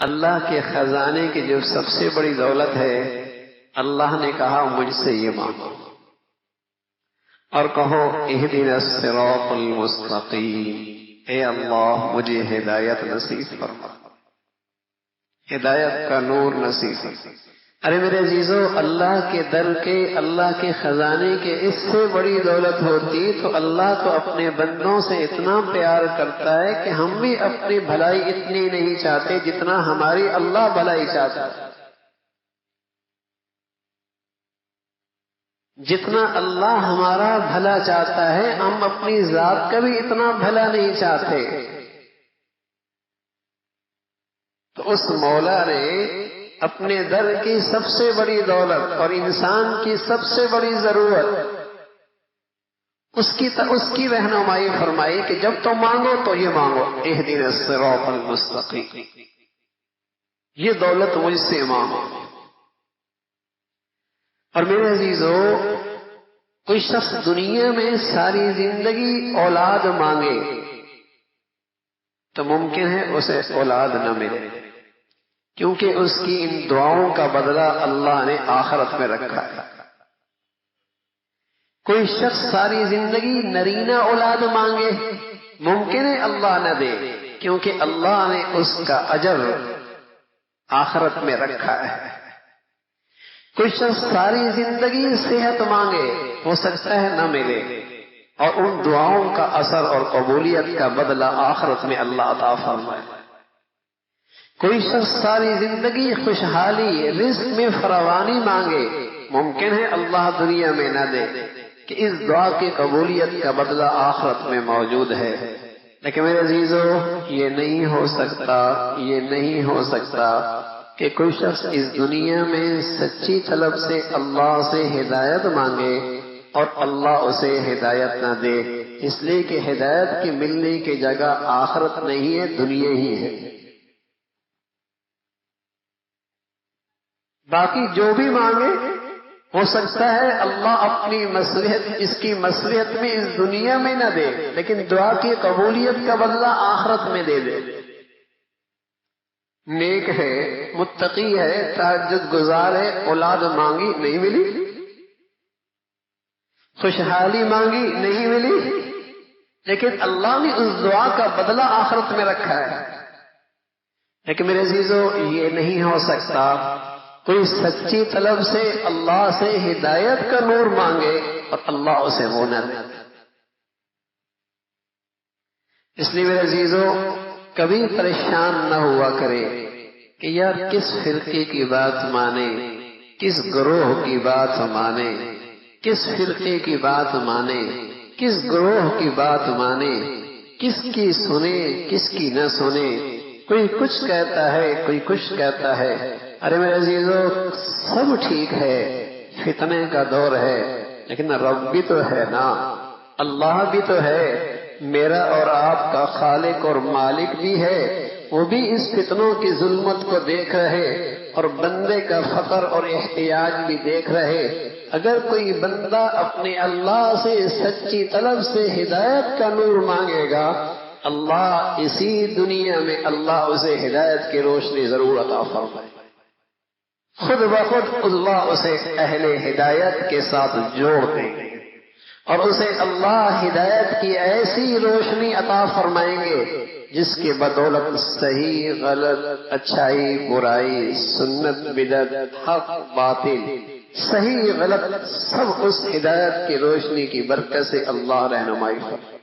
اللہ کے خزانے کی جو سب سے بڑی دولت ہے، اللہ نے کہا مجھ سے یہ مانگو، اور کہو اہدنا الصراط المستقیم، اے اللہ مجھے ہدایت نصیب فرما، ہدایت کا نور نصیب فرما۔ ارے میرے عزیزو، اللہ کے در کے، اللہ کے خزانے کے اس سے بڑی دولت ہوتی تو اللہ تو اپنے بندوں سے اتنا پیار کرتا ہے کہ ہم بھی اپنی بھلائی اتنی نہیں چاہتے جتنا ہماری اللہ بھلائی چاہتا ہے۔ جتنا اللہ ہمارا بھلا چاہتا ہے ہم اپنی ذات کا بھی اتنا بھلا نہیں چاہتے۔ تو اس مولا نے اپنے در کی سب سے بڑی دولت اور انسان کی سب سے بڑی ضرورت اس کی رہنمائی فرمائی کہ جب تم مانگو تو یہ مانگو اہدنا الصراط المستقیم، یہ دولت مجھ سے مانگو۔ اور میرے عزیزو، کوئی شخص دنیا میں ساری زندگی اولاد مانگے تو ممکن ہے اسے اولاد نہ ملے، کیونکہ اس کی ان دعاؤں کا بدلہ اللہ نے آخرت میں رکھا ہے۔ کوئی شخص ساری زندگی نرینہ اولاد مانگے، ممکن ہے اللہ نہ دے، کیونکہ اللہ نے اس کا اجر آخرت میں رکھا ہے۔ کوئی شخص ساری زندگی صحت مانگے، ہو سکتا ہے نہ ملے، اور ان دعاؤں کا اثر اور قبولیت کا بدلہ آخرت میں اللہ عطا فرمائے۔ کوئی شخص ساری زندگی خوشحالی، رزق میں فراوانی مانگے، ممکن ہے اللہ دنیا میں نہ دے کہ اس دعا کی قبولیت کا بدلہ آخرت میں موجود ہے۔ لیکن میرے عزیزو، یہ نہیں ہو سکتا کہ کوئی شخص اس دنیا میں سچی طلب سے اللہ سے ہدایت مانگے اور اللہ اسے ہدایت نہ دے، اس لیے کہ ہدایت کے ملنے کی جگہ آخرت نہیں ہے، دنیا ہی ہے۔ باقی جو بھی مانگے، ہو سکتا ہے اللہ اپنی مصلحت، اس کی مصلحت میں اس دنیا میں نہ دے، لیکن دعا کی قبولیت کا بدلہ آخرت میں دے دے۔ نیک ہے، متقی ہے، تہجد گزار ہے، اولاد مانگی نہیں ملی، خوشحالی مانگی نہیں ملی، لیکن اللہ نے اس دعا کا بدلہ آخرت میں رکھا ہے۔ لیکن میرے عزیزو، یہ نہیں ہو سکتا کوئی سچی طلب سے اللہ سے ہدایت کا نور مانگے اور اللہ اسے وہ نہ دے۔ اس لیے میرے عزیزو، کبھی پریشان نہ ہوا کرے کہ یار کس فرقے کی بات مانے، کس گروہ کی بات مانے، کس فرقے کی بات مانے، کس گروہ کی بات مانے، کس کی سنے کس کی نہ سنے، کوئی کچھ کہتا ہے کوئی کچھ کہتا ہے۔ ارے میرے عزیزو، سب ٹھیک ہے، فتنے کا دور ہے، لیکن رب بھی تو ہے نا، اللہ بھی تو ہے، میرا اور آپ کا خالق اور مالک بھی ہے، وہ بھی اس فتنوں کی ظلمت کو دیکھ رہے اور بندے کا فقر اور احتیاج بھی دیکھ رہے۔ اگر کوئی بندہ اپنے اللہ سے سچی طلب سے ہدایت کا نور مانگے گا، اللہ اسی دنیا میں اللہ اسے ہدایت کی روشنی ضرور عطا فرمائے، خود بخود اللہ اسے اہل ہدایت کے ساتھ جوڑ دیں گے، اور اسے اللہ ہدایت کی ایسی روشنی عطا فرمائیں گے جس کے بدولت صحیح غلط، اچھائی برائی، سنت بدعت، حق باطل، صحیح غلط، سب اس ہدایت کی روشنی کی برکت سے اللہ رہنمائی فرمائے۔